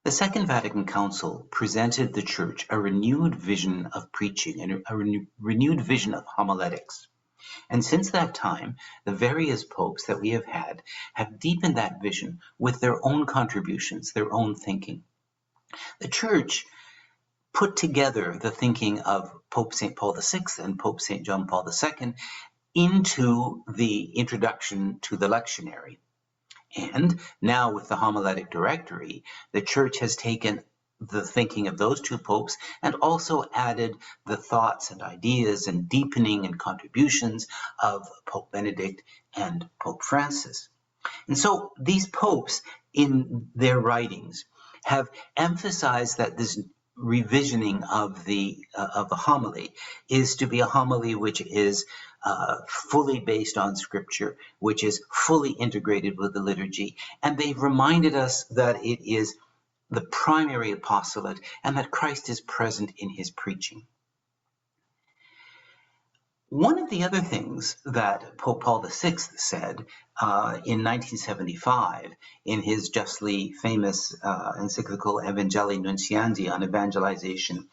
The Second Vatican Council presented the Church a renewed vision of preaching and a renewed vision of homiletics. And since that time, the various popes that we have had have deepened that vision with their own contributions, their own thinking. The Church put together the thinking of Pope St. Paul VI and Pope St. John Paul II into the introduction to the lectionary. And now with the homiletic directory, the Church has taken the thinking of those two popes and also added the thoughts and ideas and deepening and contributions of Pope Benedict and Pope Francis. And so these popes in their writings have emphasized that this revisioning of the homily is to be a homily which is fully based on Scripture, which is fully integrated with the liturgy. And they've reminded us that it is the primary apostolate and that Christ is present in his preaching. One of the other things that Pope Paul VI said in 1975 in his justly famous encyclical Evangelii Nuntiandi on evangelization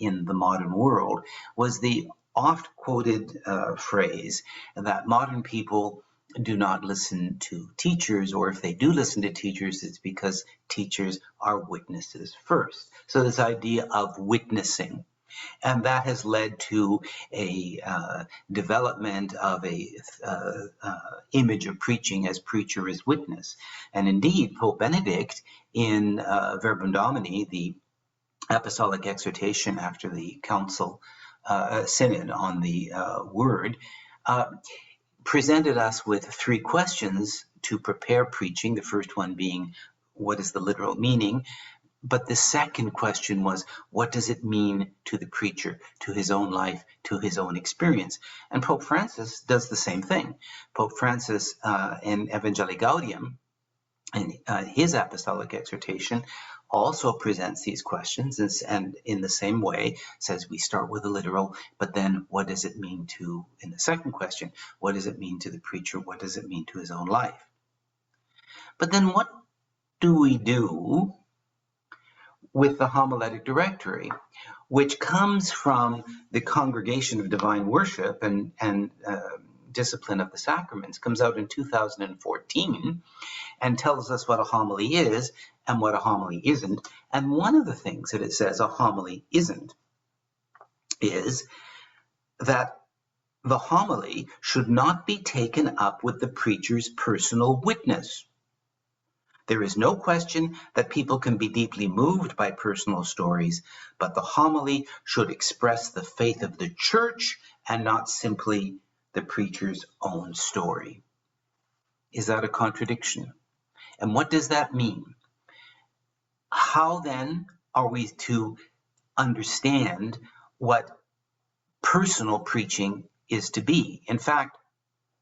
in the modern world was the oft-quoted phrase that modern people do not listen to teachers, or if they do listen to teachers, it's because teachers are witnesses first. So this idea of witnessing. And that has led to a development of a image of preaching as preacher as witness. And indeed, Pope Benedict in Verbum Domini, the apostolic exhortation after the council synod on the word, presented us with three questions to prepare preaching. The first one being, what is the literal meaning? But the second question was, what does it mean to the preacher, to his own life, to his own experience? And Pope Francis does the same thing. Pope Francis in Evangelii Gaudium, in his apostolic exhortation, also presents these questions and in the same way says we start with the literal, but then what does it mean to, in the second question, what does it mean to the preacher? What does it mean to his own life? But then what do we do with the homiletic directory, which comes from the Congregation of Divine Worship and Discipline of the Sacraments, comes out in 2014 and tells us what a homily is and what a homily isn't. And one of the things that it says a homily isn't is that the homily should not be taken up with the preacher's personal witness. There is no question that people can be deeply moved by personal stories, but the homily should express the faith of the Church and not simply the preacher's own story. Is that a contradiction? And what does that mean? How then are we to understand what personal preaching is to be? In fact,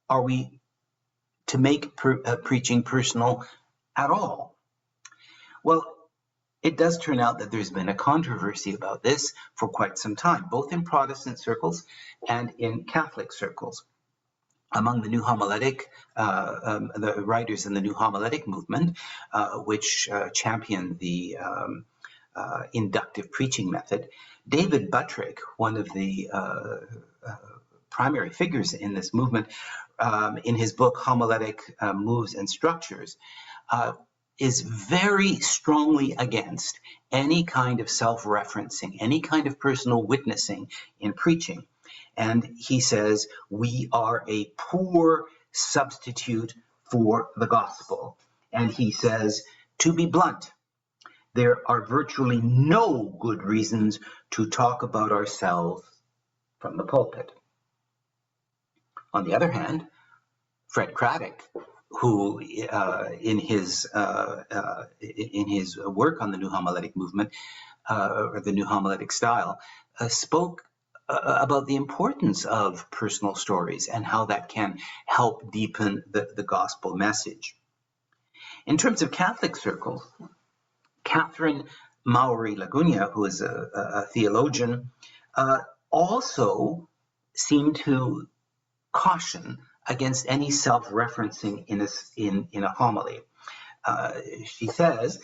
are we to make preaching personal at all? Well, it does turn out that there's been a controversy about this for quite some time, both in Protestant circles and in Catholic circles. Among the New Homiletic, the writers in the New Homiletic movement, which champion the inductive preaching method, David Buttrick, one of the primary figures in this movement, in his book Homiletic Moves and Structures, is very strongly against any kind of self-referencing, any kind of personal witnessing in preaching. And he says, we are a poor substitute for the gospel. And he says, to be blunt, there are virtually no good reasons to talk about ourselves from the pulpit. On the other hand, Fred Craddock, who in his work on the New Homiletic movement, or the New Homiletic style, spoke about the importance of personal stories and how that can help deepen the gospel message. In terms of Catholic circles, Catherine Maury Laguna, who is a theologian, also seemed to caution against any self-referencing in a homily. She says,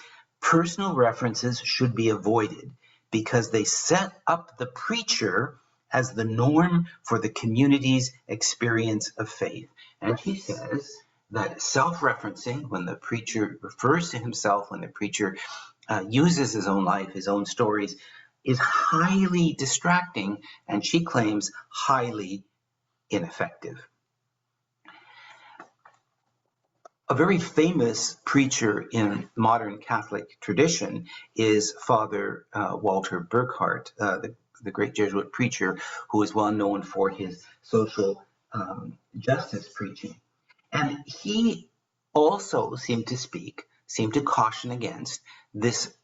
Personal references should be avoided because they set up the preacher as the norm for the community's experience of faith. And he says that self-referencing, when the preacher refers to himself, when the preacher uses his own life, his own stories, is highly distracting, and she claims highly ineffective. A very famous preacher in modern Catholic tradition is Father Walter Burkhardt, the great Jesuit preacher who is well known for his social justice preaching. And he also seemed to caution against this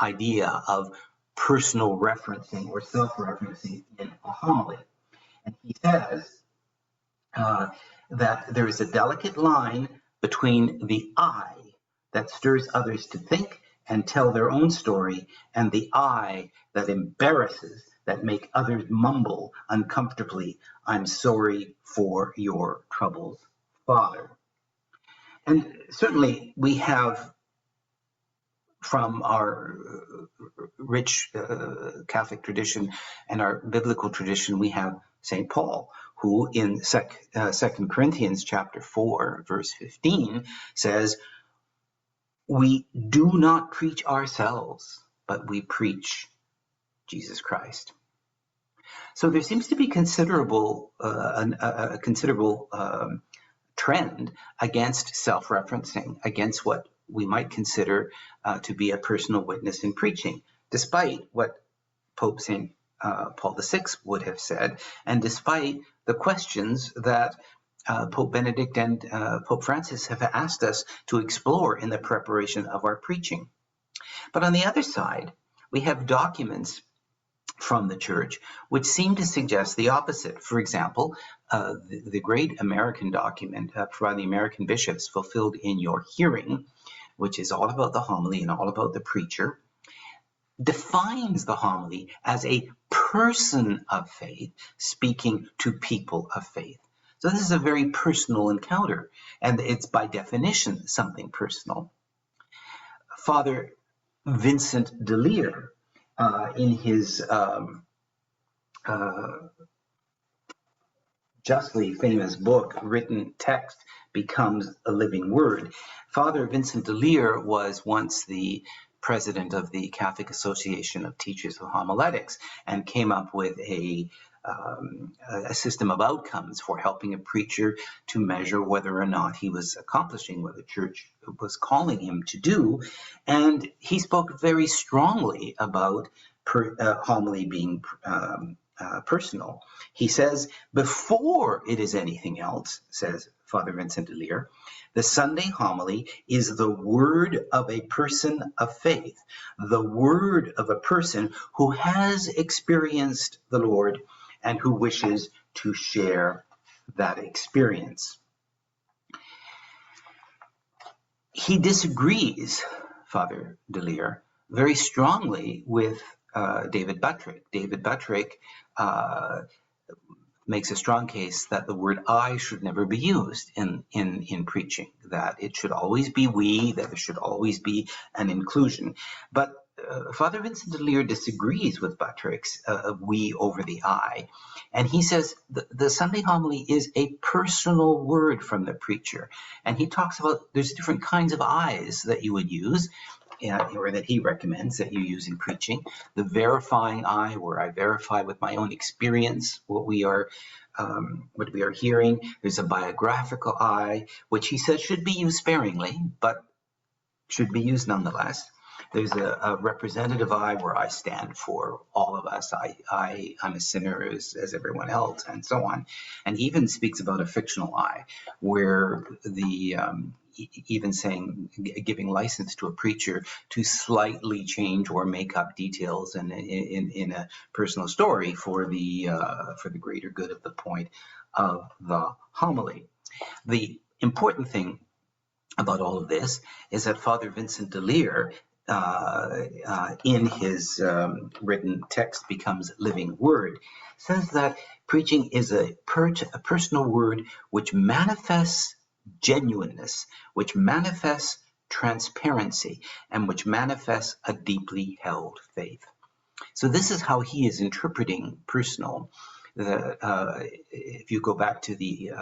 idea of personal referencing or self-referencing in a homily. And he says that there is a delicate line between the I that stirs others to think and tell their own story, and the I that embarrasses, that make others mumble uncomfortably, "I'm sorry for your troubles, Father." And certainly we have, from our rich Catholic tradition and our biblical tradition, we have St. Paul, who in 2 Corinthians chapter 4, verse 15 says, "We do not preach ourselves, but we preach Jesus Christ." So there seems to be a considerable trend against self-referencing, against what we might consider to be a personal witness in preaching, despite what Pope St. Paul VI would have said, and despite the questions that Pope Benedict and Pope Francis have asked us to explore in the preparation of our preaching. But on the other side, we have documents from the Church which seem to suggest the opposite. For example, the great American document by the American bishops, Fulfilled in Your Hearing, which is all about the homily and all about the preacher, defines the homily as a person of faith speaking to people of faith. So this is a very personal encounter, and it's by definition something personal. Father Vincent DeLeer, in his justly famous book, Written Text Becomes a Living Word, Father Vincent DeLeer was once the president of the Catholic Association of Teachers of Homiletics and came up with a system of outcomes for helping a preacher to measure whether or not he was accomplishing what the Church was calling him to do. And he spoke very strongly about homily being personal. He says, before it is anything else, says Father Vincent DeLeer, the Sunday homily is the word of a person of faith, the word of a person who has experienced the Lord and who wishes to share that experience. He disagrees, Father DeLeer, very strongly with David Buttrick. David Buttrick makes a strong case that the word I should never be used in preaching, that it should always be we, that there should always be an inclusion. But Father Vincent DeLeer disagrees with Buttrick's we over the I, and he says the Sunday homily is a personal word from the preacher, and he talks about there's different kinds of I's that you would use, or that he recommends that you use in preaching. The verifying I, where I verify with my own experience what we are hearing. There's a biographical I, which he says should be used sparingly, but should be used nonetheless. There's a representative I, where I stand for all of us. I'm a sinner as everyone else, and so on. And even speaks about a fictional I, where the even saying, giving license to a preacher to slightly change or make up details in a personal story for the greater good of the point of the homily. The important thing about all of this is that Father Vincent DeLeer, in his Written Text Becomes Living Word, says that preaching is a personal word which manifests genuineness, which manifests transparency, and which manifests a deeply held faith. So this is how he is interpreting personal. If you go back to the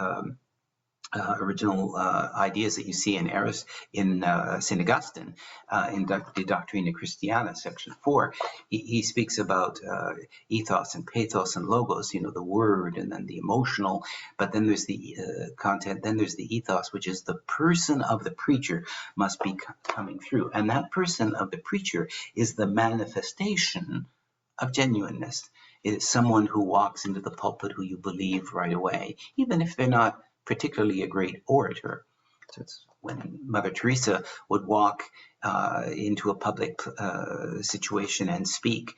original ideas that you see in St. Augustine in De Doctrina Christiana, section 4, he speaks about ethos and pathos and logos, the word and then the emotional, but then there's the content, then there's the ethos, which is the person of the preacher must be coming through. And that person of the preacher is the manifestation of genuineness. It is someone who walks into the pulpit who you believe right away, even if they're not particularly a great orator. So it's when Mother Teresa would walk into a public situation and speak,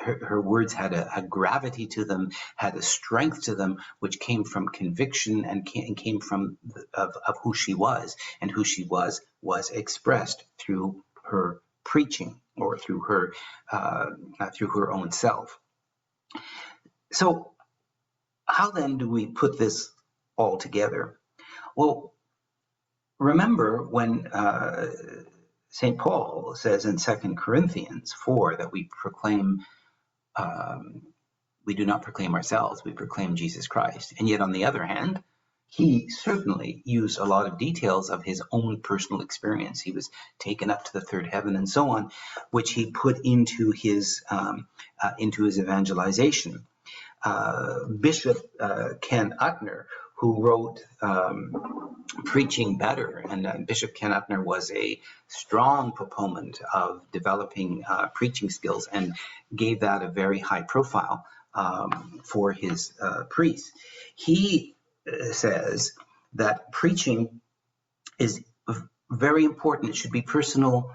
her words had a gravity to them, had a strength to them, which came from conviction and came from of who she was, and who she was expressed through her preaching or through her own self. So how then do we put this all together? Well, remember when St. Paul says in 2 Corinthians 4 that we do not proclaim ourselves, we proclaim Jesus Christ. And yet on the other hand, he certainly used a lot of details of his own personal experience. He was taken up to the third heaven and so on, which he put into his evangelization. Bishop Ken Utner, who wrote Preaching Better, and Bishop Ken Utner was a strong proponent of developing preaching skills and gave that a very high profile for his priests. He says that preaching is very important. It should be personal,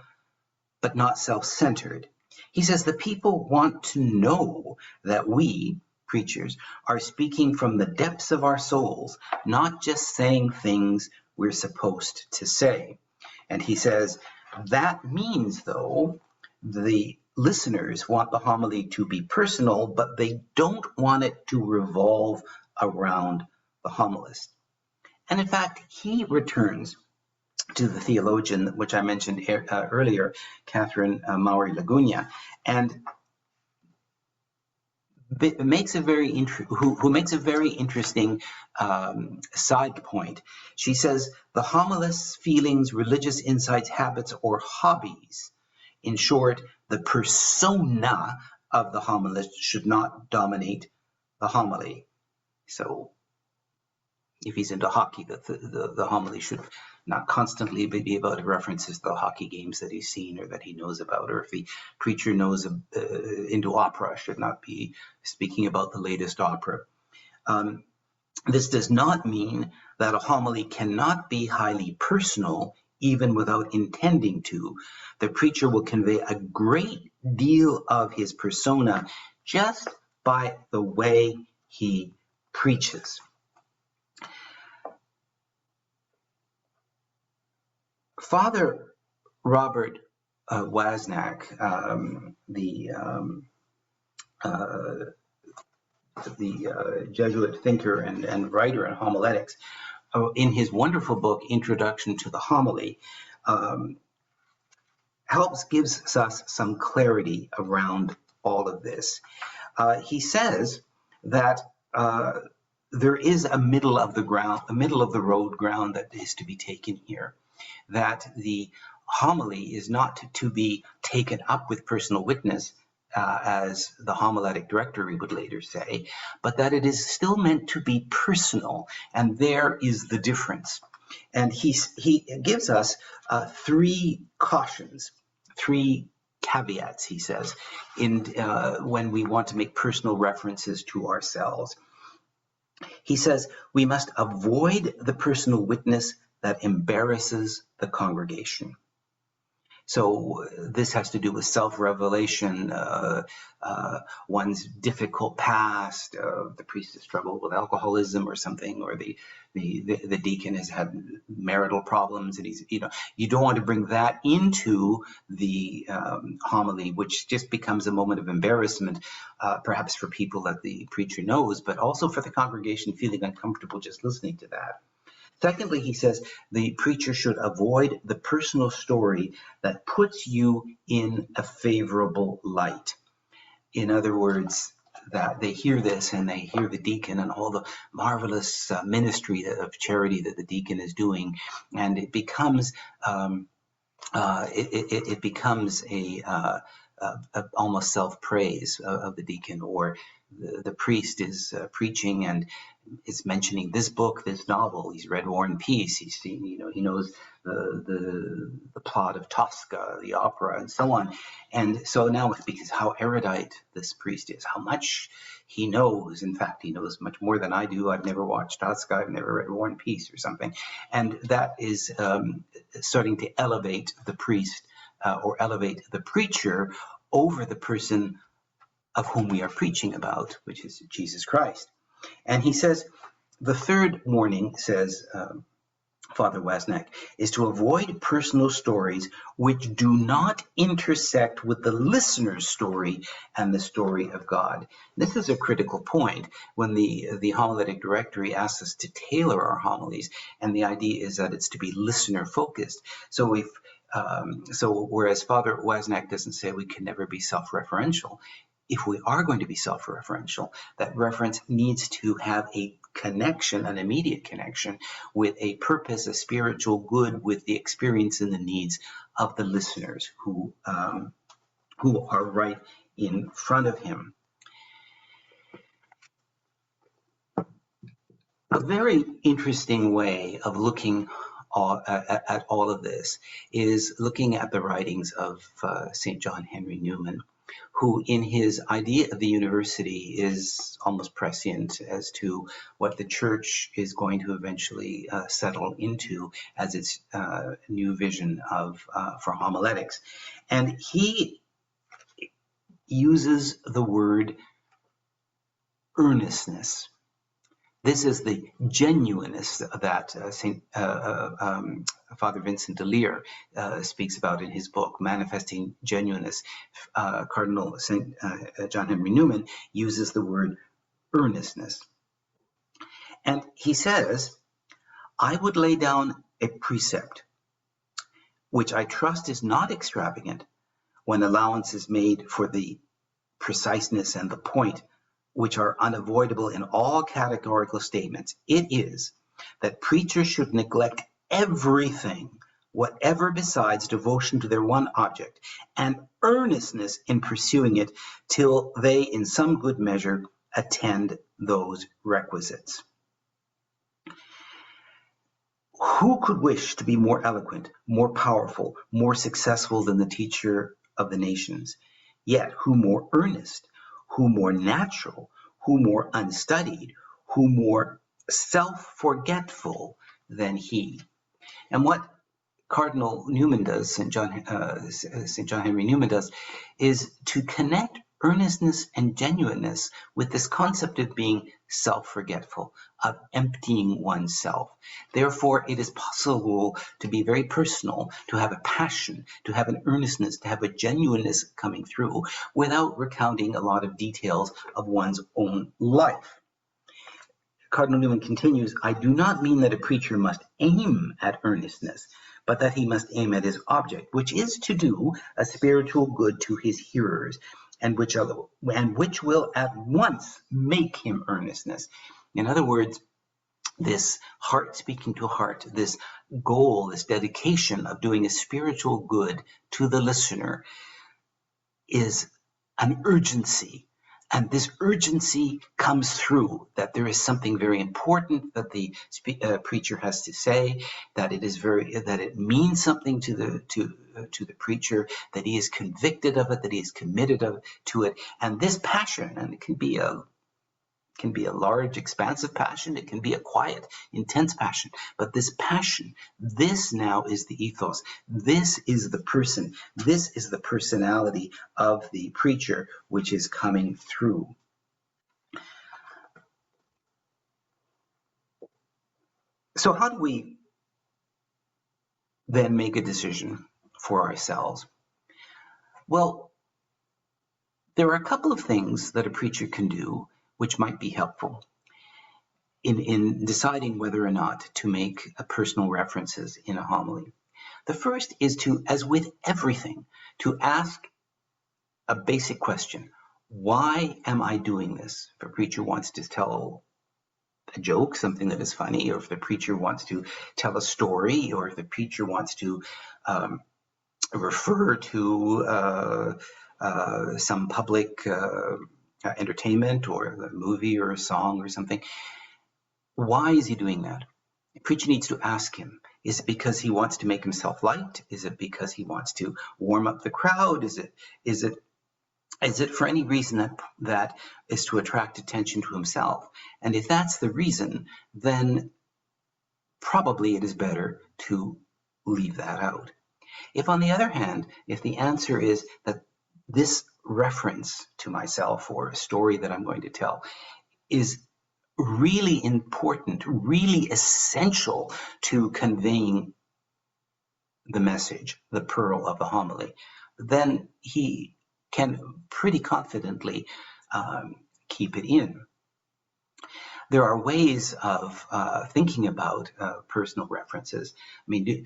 but not self-centered. He says the people want to know that we, preachers, are speaking from the depths of our souls, not just saying things we're supposed to say. And he says that means, though, the listeners want the homily to be personal, but they don't want it to revolve around the homilist. And in fact, he returns to the theologian, which I mentioned earlier, Catherine Maury Laguna, and makes a very who makes a very interesting side point. She says the homilist's feelings, religious insights, habits, or hobbies, in short, the persona of the homilist, should not dominate the homily. So if he's into hockey, the homily should not constantly be about references to the hockey games that he's seen or that he knows about. Or if the preacher knows into opera, should not be speaking about the latest opera. This does not mean that a homily cannot be highly personal, even without intending to. The preacher will convey a great deal of his persona just by the way he preaches. Father Robert Waznak, the Jesuit thinker and writer in homiletics, in his wonderful book, Introduction to the Homily, gives us some clarity around all of this. He says that there is a middle of the road ground that is to be taken here, that the homily is not to be taken up with personal witness, as the homiletic directory would later say, but that it is still meant to be personal, and there is the difference. And he gives us three cautions, three caveats, he says, when we want to make personal references to ourselves. He says we must avoid the personal witness that embarrasses the congregation. So this has to do with self-revelation, one's difficult past, the priest has struggled with alcoholism or something, or the deacon has had marital problems, and you don't want to bring that into the homily, which just becomes a moment of embarrassment, perhaps for people that the preacher knows, but also for the congregation feeling uncomfortable just listening to that. Secondly, he says the preacher should avoid the personal story that puts you in a favorable light. In other words, that they hear this and they hear the deacon and all the marvelous ministry of charity that the deacon is doing, and it becomes it becomes almost self-praise of the deacon, or the priest is preaching and is mentioning this book, this novel. He's read War and Peace. He's seen, he knows the plot of Tosca, the opera, and so on. And so now it's because how erudite this priest is, how much he knows. In fact, he knows much more than I do. I've never watched Tosca. I've never read War and Peace or something. And that is starting to elevate the priest or elevate the preacher over the person of whom we are preaching about, which is Jesus Christ. And he says, the third warning, says Father Waznak, is to avoid personal stories which do not intersect with the listener's story and the story of God. This is a critical point when the homiletic directory asks us to tailor our homilies, and the idea is that it's to be listener focused. So whereas Father Waznak doesn't say we can never be self-referential, if we are going to be self-referential, that reference needs to have a connection, an immediate connection with a purpose, a spiritual good, with the experience and the needs of the listeners who are right in front of him. A very interesting way of looking at all of this is looking at the writings of St. John Henry Newman, who in his idea of the university is almost prescient as to what the church is going to eventually settle into as its new vision for homiletics. And he uses the word earnestness. This is the genuineness that Father Vincent DeLeer speaks about in his book, Manifesting Genuineness. Cardinal St. John Henry Newman uses the word earnestness. And he says, I would lay down a precept, which I trust is not extravagant when allowance is made for the preciseness and the point, which are unavoidable in all categorical statements. It is that preachers should neglect everything, whatever besides devotion to their one object, and earnestness in pursuing it, till they in some good measure attend those requisites. Who could wish to be more eloquent, more powerful, more successful than the teacher of the nations? Yet who more earnest, who more natural, who more unstudied, who more self-forgetful than he? And what Cardinal Newman does, St. John Henry Newman does, is to connect earnestness and genuineness with this concept of being self-forgetful, of emptying oneself. Therefore, it is possible to be very personal, to have a passion, to have an earnestness, to have a genuineness coming through without recounting a lot of details of one's own life. Cardinal Newman continues, I do not mean that a preacher must aim at earnestness, but that he must aim at his object, which is to do a spiritual good to his hearers, and which will at once make him earnestness. In other words, this heart speaking to heart, this goal, this dedication of doing a spiritual good to the listener is an urgency. And this urgency comes through that there is something very important that the preacher has to say, that it means something to the preacher, that he is convicted of it, that he is committed to it, and this passion, and it can be a large, expansive passion. It can be a quiet, intense passion. But this passion, this now is the ethos. This is the person. This is the personality of the preacher, which is coming through. So how do we then make a decision for ourselves? Well, there are a couple of things that a preacher can do which might be helpful. in deciding whether or not to make personal references in a homily. The first is to, as with everything, to ask a basic question. Why am I doing this? If a preacher wants to tell a joke, something that is funny, or if the preacher wants to tell a story, or if the preacher wants to refer to some public entertainment or a movie or a song or something, why is he doing that? The preacher needs to ask him, is it because he wants to make himself liked? Is it because he wants to warm up the crowd? Is it for any reason that is to attract attention to himself? And if that's the reason, then probably it is better to leave that out. If, on the other hand, if the answer is that this reference to myself or a story that I'm going to tell is really important, really essential to conveying the message, the pearl of the homily, then he can pretty confidently keep it in. There are ways of thinking about personal references. I mean,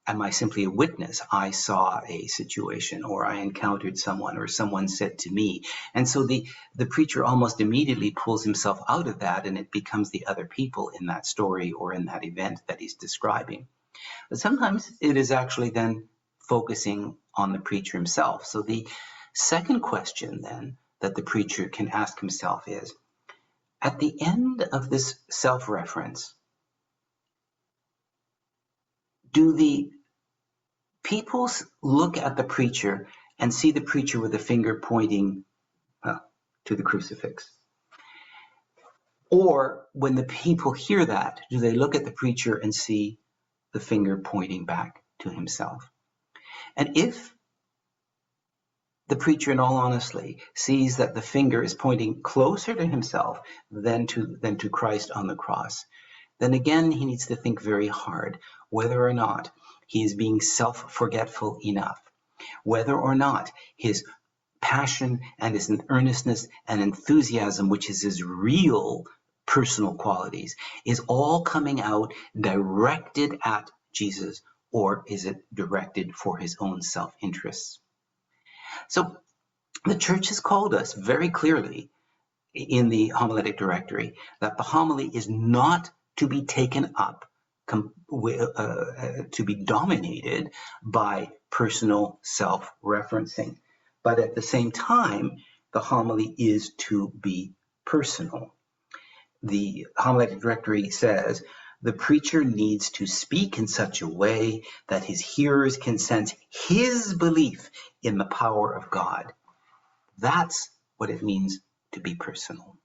am I simply a witness? I saw a situation, or I encountered someone, or someone said to me. And so the preacher almost immediately pulls himself out of that, and it becomes the other people in that story or in that event that he's describing. But sometimes it is actually then focusing on the preacher himself. So the second question then that the preacher can ask himself is, at the end of this self-reference, do the people look at the preacher and see the preacher with a finger pointing to the crucifix? Or when the people hear that, do they look at the preacher and see the finger pointing back to himself? And if the preacher, in all honesty, sees that the finger is pointing closer to himself than to Christ on the cross, then again he needs to think very hard whether or not he is being self-forgetful enough, whether or not his passion and his earnestness and enthusiasm, which is his real personal qualities, is all coming out directed at Jesus, or is it directed for his own self-interests? So the church has called us very clearly in the homiletic directory that the homily is not to be taken up, to be dominated by personal self-referencing. But at the same time, the homily is to be personal. The homiletic directory says, the preacher needs to speak in such a way that his hearers can sense his belief in the power of God. That's what it means to be personal.